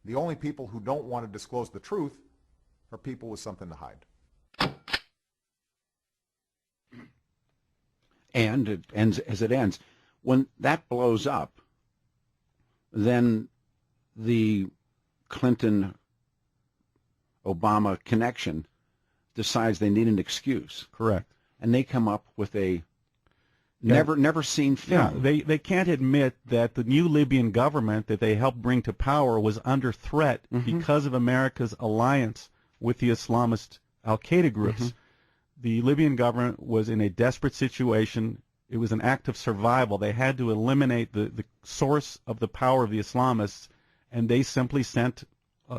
The only people who don't want to disclose the truth are people with something to hide. And it ends as it ends. When that blows up, then the Clinton-Obama connection decides they need an excuse. Correct. And they come up with a never seen film. Yeah, they can't admit that the new Libyan government that they helped bring to power was under threat because of America's alliance with the Islamist al-Qaeda groups. The Libyan government was in a desperate situation. It was an act of survival. They had to eliminate the source of the power of the Islamists, and they simply sent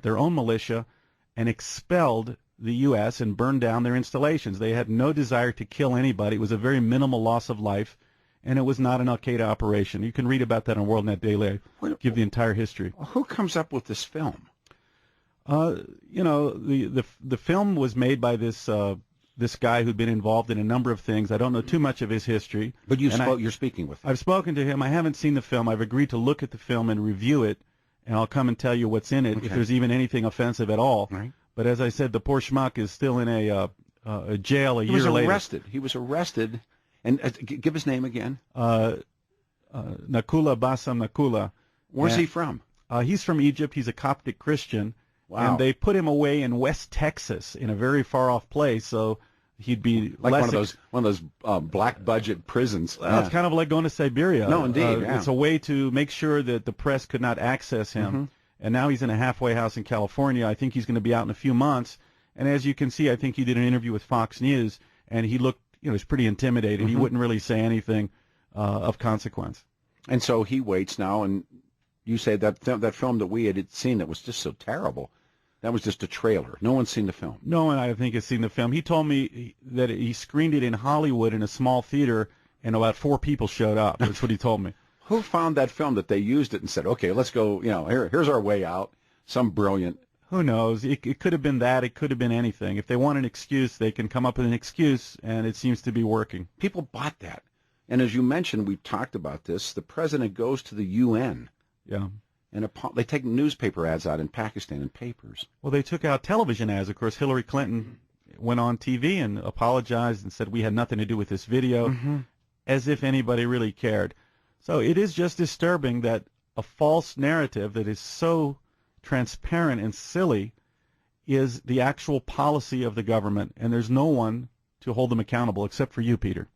their own militia and expelled the U.S. and burned down their installations. They had no desire to kill anybody. It was a very minimal loss of life, and it was not an al-Qaeda operation. You can read about that on WorldNet Daily. I give the entire history. Who comes up with this film? You know, the film was made by this guy who'd been involved in a number of things. I don't know too much of his history. But you're speaking with him. I've spoken to him. I haven't seen the film. I've agreed to look at the film and review it, and I'll come and tell you what's in it, if there's even anything offensive at all. Right. But as I said, the poor schmuck is still in a jail a year later. He was arrested. And give his name again. Nakula Bassam Nakula. Where's he from? He's from Egypt. He's a Coptic Christian. Wow. And they put him away in West Texas in a very far-off place, so he'd be like one of those black budget prisons. It's kind of like going to Siberia. No, indeed. It's a way to make sure that the press could not access him. And now he's in a halfway house in California. I think he's going to be out in a few months. And as you can see, I think he did an interview with Fox News, and he looked, he's pretty intimidated. He wouldn't really say anything of consequence. And so he waits now, and you say that film that we had seen that was just so terrible, that was just a trailer. No one's seen the film. No one, I think, has seen the film. He told me that he screened it in Hollywood in a small theater, and about 4 people showed up. That's what he told me. Who found that film that they used it and said, okay, let's go, here's our way out? Some brilliant. Who knows? It could have been that. It could have been anything. If they want an excuse, they can come up with an excuse, and it seems to be working. People bought that. And as you mentioned, we talked about this, the president goes to the UN. Yeah. And they take newspaper ads out in Pakistan in papers. Well, they took out television ads. Of course, Hillary Clinton went on TV and apologized and said we had nothing to do with this video, as if anybody really cared. So it is just disturbing that a false narrative that is so transparent and silly is the actual policy of the government, and there's no one to hold them accountable except for you, Peter.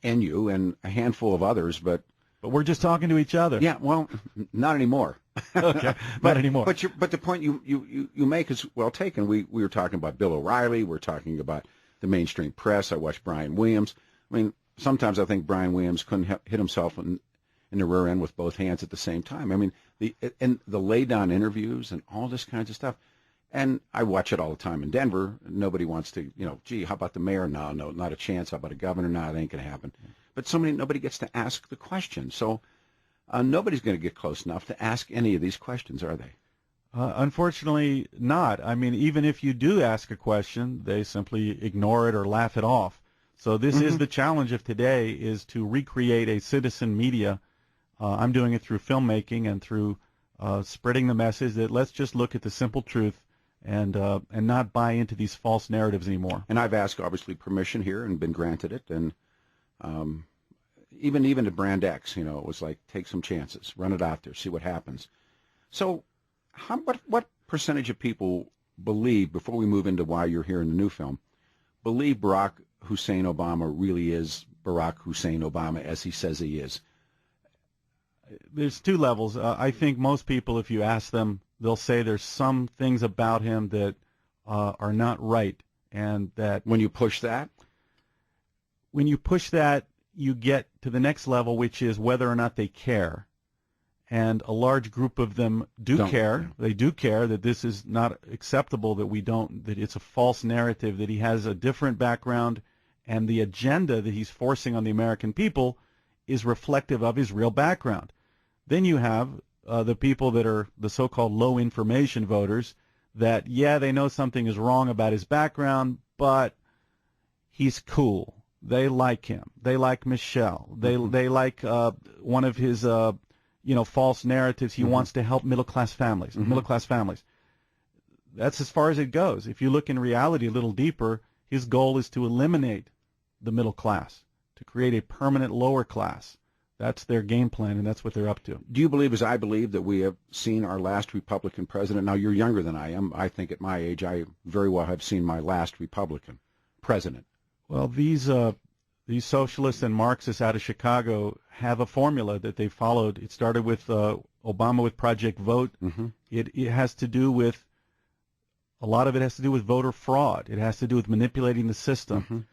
And you and a handful of others, but we're just talking to each other. Yeah, well, not anymore. Okay, not anymore. But the point you make is well taken. We were talking about Bill O'Reilly. We're talking about the mainstream press. I watched Brian Williams. I mean, sometimes I think Brian Williams couldn't hit himself in the rear end with both hands at the same time. I mean, the lay-down interviews and all this kinds of stuff. And I watch it all the time in Denver. Nobody wants to, gee, how about the mayor? No, not a chance. How about a governor? No, it ain't going to happen. But nobody gets to ask the question. So nobody's going to get close enough to ask any of these questions, are they? Unfortunately not. I mean, even if you do ask a question, they simply ignore it or laugh it off. So this is the challenge of today, is to recreate a citizen media. I'm doing it through filmmaking and through spreading the message that let's just look at the simple truth and not buy into these false narratives anymore. And I've asked, obviously, permission here and been granted it. And even at Brand X, it was like, take some chances, run it out there, see what happens. So what percentage of people believe, before we move into why you're here in the new film, believe Barack Hussein Obama really is Barack Hussein Obama as he says he is? There's 2 levels. I think most people, if you ask them, they'll say there's some things about him that are not right, and that when you push that, you get to the next level, which is whether or not they care. And a large group of them do care. They do care that this is not acceptable, that it's a false narrative, that he has a different background, and the agenda that he's forcing on the American people is reflective of his real background. Then you have the people that are the so-called low information voters that, yeah, they know something is wrong about his background, but he's cool. They like him. They like Michelle. They like one of his false narratives. He wants to help middle-class families. Middle-class families. That's as far as it goes. If you look in reality a little deeper, his goal is to eliminate the middle class, to create a permanent lower class. That's their game plan, and that's what they're up to. Do you believe, as I believe, that we have seen our last Republican president? Now, you're younger than I am. I think at my age, I very well have seen my last Republican president. Well, these socialists and Marxists out of Chicago have a formula that they followed. It started with Obama with Project Vote. It has to do with, a lot of it has to do with voter fraud. It has to do with manipulating the system.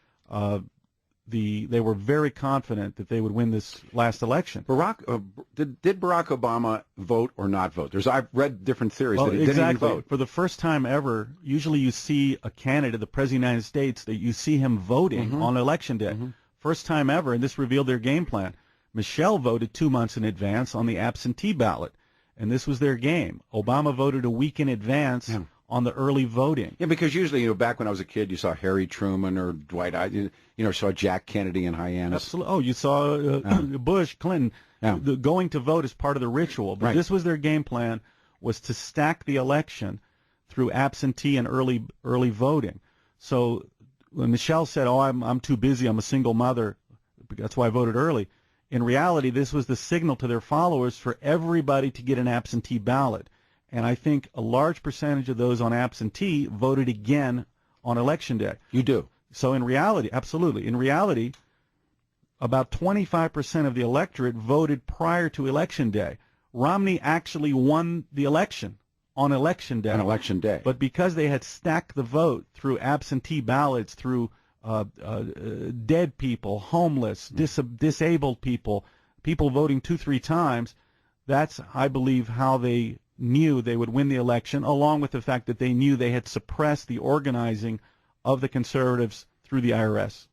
They were very confident that they would win this last election. Did Barack Obama vote or not vote? I've read different theories that he didn't even vote. For the first time ever, usually you see a candidate, the President of the United States, that you see him voting on Election Day. First time ever, and this revealed their game plan. Michelle voted 2 months in advance on the absentee ballot, and this was their game. Obama voted a week in advance on the early voting. Yeah, because usually, back when I was a kid, you saw Harry Truman or Dwight Eisenhower, saw Jack Kennedy in Hyannis. Absolutely. Oh, you saw Bush, Clinton. The going to vote is part of the ritual. But this was their game plan, was to stack the election through absentee and early voting. So when Michelle said, "Oh, I'm too busy. I'm a single mother. That's why I voted early." In reality, this was the signal to their followers for everybody to get an absentee ballot. And I think a large percentage of those on absentee voted again on Election Day. You do? So in reality, absolutely. In reality, about 25% of the electorate voted prior to Election Day. Romney actually won the election on Election Day. On Election Day. But because they had stacked the vote through absentee ballots, through dead people, homeless, disabled people, people voting 2-3 times, that's, I believe, how they knew they would win the election, along with the fact that they knew they had suppressed the organizing of the conservatives through the IRS.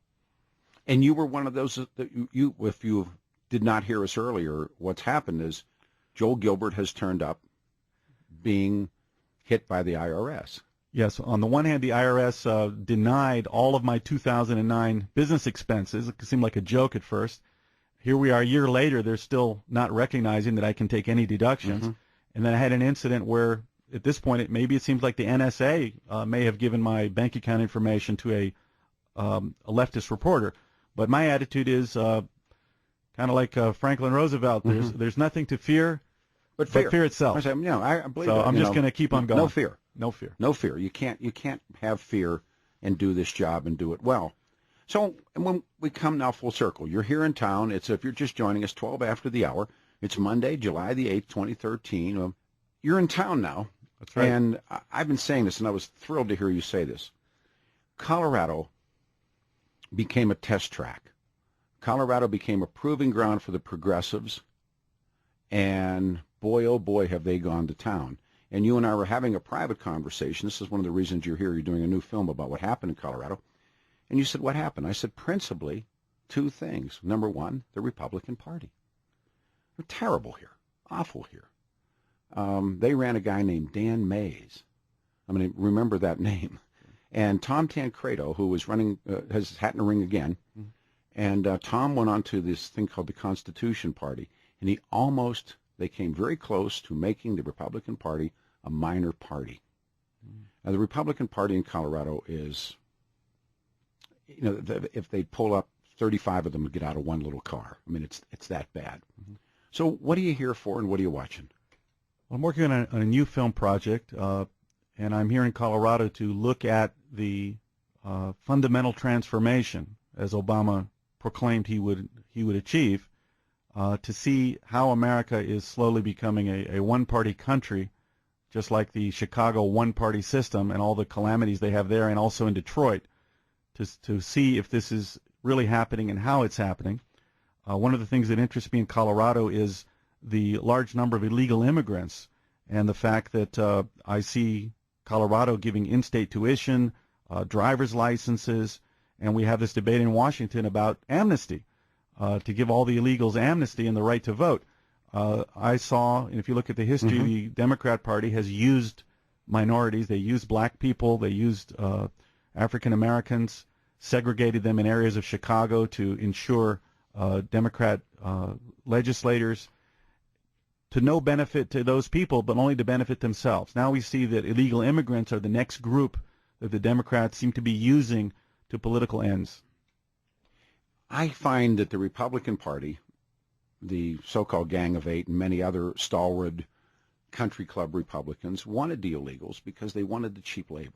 And you were one of those that you if you did not hear us earlier, what's happened is Joel Gilbert has turned up being hit by the IRS. Yes, on the one hand, the IRS denied all of my 2009 business expenses. It seemed like a joke at first. Here we are a year later, they're still not recognizing that I can take any deductions. And then I had an incident where, at this point, maybe it seems like the NSA may have given my bank account information to a leftist reporter. But my attitude is kind of like Franklin Roosevelt. There's nothing to fear but fear itself. I believe so I'm just going to keep on going. No fear. No fear. No fear. You can't have fear and do this job and do it well. So when we come now full circle, you're here in town. If you're just joining us, 12 after the hour. It's Monday, July the 8th, 2013. You're in town now. That's right. And I've been saying this, and I was thrilled to hear you say this. Colorado became a test track. Colorado became a proving ground for the progressives, and boy, oh boy, have they gone to town. And you and I were having a private conversation. This is one of the reasons you're here. You're doing a new film about what happened in Colorado. And you said, what happened? I said, principally, 2 things. Number one, the Republican Party. They're terrible here, awful here. They ran a guy named Dan Mays. I mean, remember that name. And Tom Tancredo, who was running, has his hat in the ring again. And Tom went on to this thing called the Constitution Party. And they came very close to making the Republican Party a minor party. Now, the Republican Party in Colorado is, if they pull up, 35 of them would get out of one little car. I mean, it's that bad. So what are you here for, and what are you watching? I'm working on a new film project, and I'm here in Colorado to look at the fundamental transformation, as Obama proclaimed he would achieve, to see how America is slowly becoming a one-party country, just like the Chicago one-party system and all the calamities they have there, and also in Detroit, to see if this is really happening and how it's happening. One of the things that interests me in Colorado is the large number of illegal immigrants and the fact that I see Colorado giving in-state tuition, driver's licenses, and we have this debate in Washington about amnesty, to give all the illegals amnesty and the right to vote. I saw, and if you look at the history, the Democrat Party has used minorities. They used black people. They used African Americans, segregated them in areas of Chicago to ensure Democrat legislators. to no benefit to those people, but only to benefit themselves. Now we see that illegal immigrants are the next group that the Democrats seem to be using to political ends. I find that the Republican Party, the so-called Gang of Eight, and many other stalwart country club Republicans wanted the illegals because they wanted the cheap labor.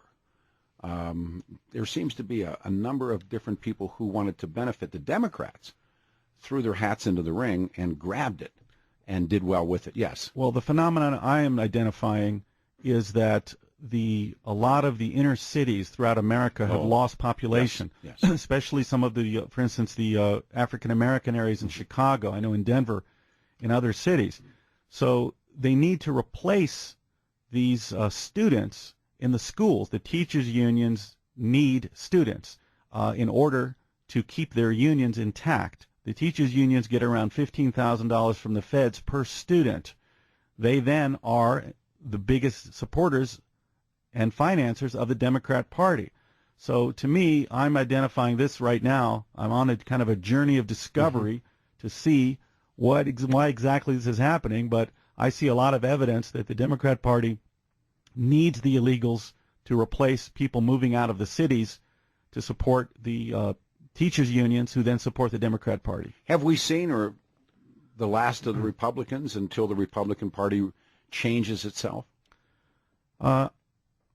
There seems to be a number of different people who wanted to benefit. The Democrats threw their hats into the ring and grabbed it and did well with it. Yes. Well, the phenomenon I am identifying is that a lot of the inner cities throughout America have lost population, yes. especially some of the, for instance, the African-American areas in Chicago, I know in Denver, in other cities. So they need to replace these students in the schools. The teachers' unions need students in order to keep their unions intact. The teachers' unions get around $15,000 from the feds per student. They then are the biggest supporters and financiers of the Democrat Party. So to me, I'm identifying this right now. I'm on a kind of a journey of discovery to see why exactly this is happening, but I see a lot of evidence that the Democrat Party needs the illegals to replace people moving out of the cities to support the teachers' unions, who then support the Democrat Party. Have we seen the last of the Republicans until the Republican Party changes itself?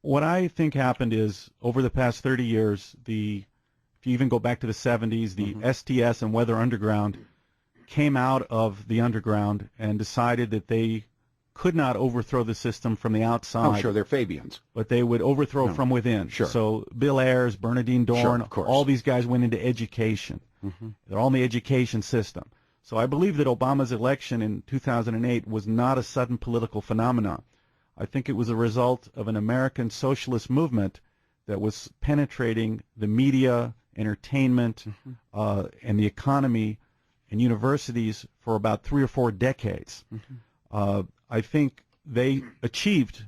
What I think happened is, over the past 30 years, if you even go back to the 70s, the STS and Weather Underground came out of the underground and decided that they could not overthrow the system from the outside. Oh, sure, they're Fabians. But they would overthrow from within. Sure. So Bill Ayers, Bernardine Dorn, of course. all these guys went into education. They're all in the education system. So I believe that Obama's election in 2008 was not a sudden political phenomenon. I think it was a result of an American socialist movement that was penetrating the media, entertainment, and the economy and universities for about 3 or 4 decades. I think they achieved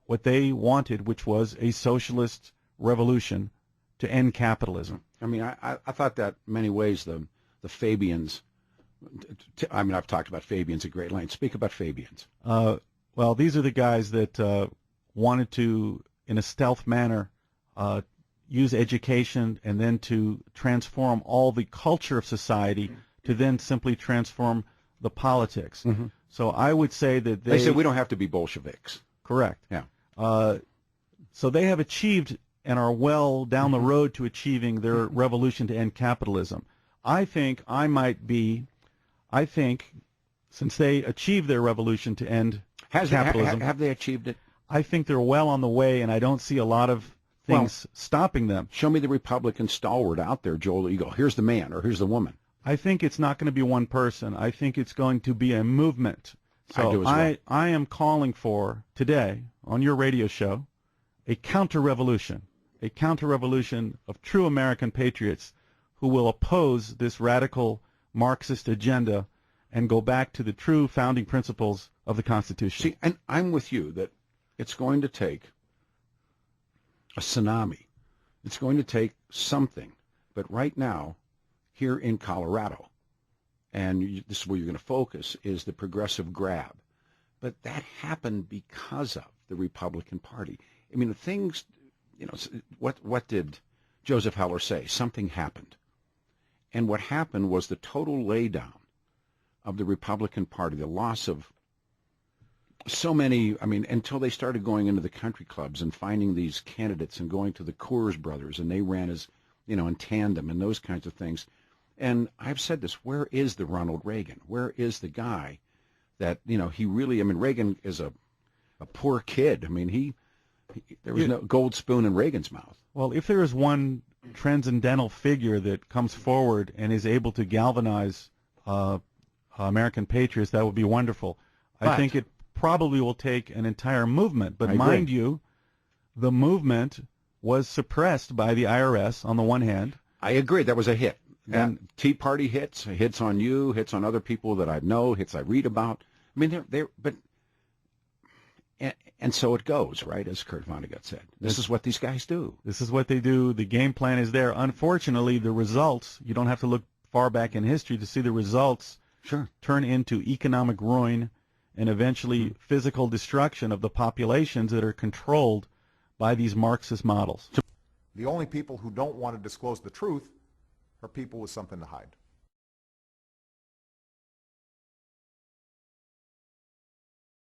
what they wanted, which was a socialist revolution to end capitalism. I mean, I thought that in many ways the Fabians, I mean, I've talked about Fabians at great length. Speak about Fabians. Well, these are the guys that wanted to, in a stealth manner, use education and then to transform all the culture of society to then simply transform the politics. So I would say that they said we don't have to be Bolsheviks. Correct. Yeah. So they have achieved and are well down the road to achieving their revolution to end capitalism. I think since they achieved their revolution to end capitalism, have they achieved it? I think they're well on the way, and I don't see a lot of things stopping them. Show me the Republican stalwart out there, Joel. You go, here's the man or here's the woman. I think it's not going to be one person. I think it's going to be a movement. So I do as well. I am calling for, today, on your radio show, a counter-revolution of true American patriots who will oppose this radical Marxist agenda and go back to the true founding principles of the Constitution. See, and I'm with you that it's going to take a tsunami. It's going to take something. But right now, here in Colorado, and this is where you're going to focus, is the progressive grab. But that happened because of the Republican Party. I mean, the things, what did Joseph Heller say? Something happened. And what happened was the total laydown of the Republican Party, the loss of so many, I mean, until they started going into the country clubs and finding these candidates and going to the Coors brothers, and they ran as, in tandem and those kinds of things. And I've said this, where is the Ronald Reagan? Where is the guy that, he really, I mean, Reagan is a poor kid. I mean, there was no gold spoon in Reagan's mouth. Well, if there is one transcendental figure that comes forward and is able to galvanize American patriots, that would be wonderful. I think it probably will take an entire movement. But mind you, the movement was suppressed by the IRS on the one hand. I agree. That was a hit. And Tea Party hits on you, hits on other people that I know, hits I read about. I mean, and so it goes, right, as Kurt Vonnegut said. This is what these guys do. This is what they do. The game plan is there. Unfortunately, the results, you don't have to look far back in history to see the results turn into economic ruin and eventually physical destruction of the populations that are controlled by these Marxist models. The only people who don't want to disclose the truth are people with something to hide.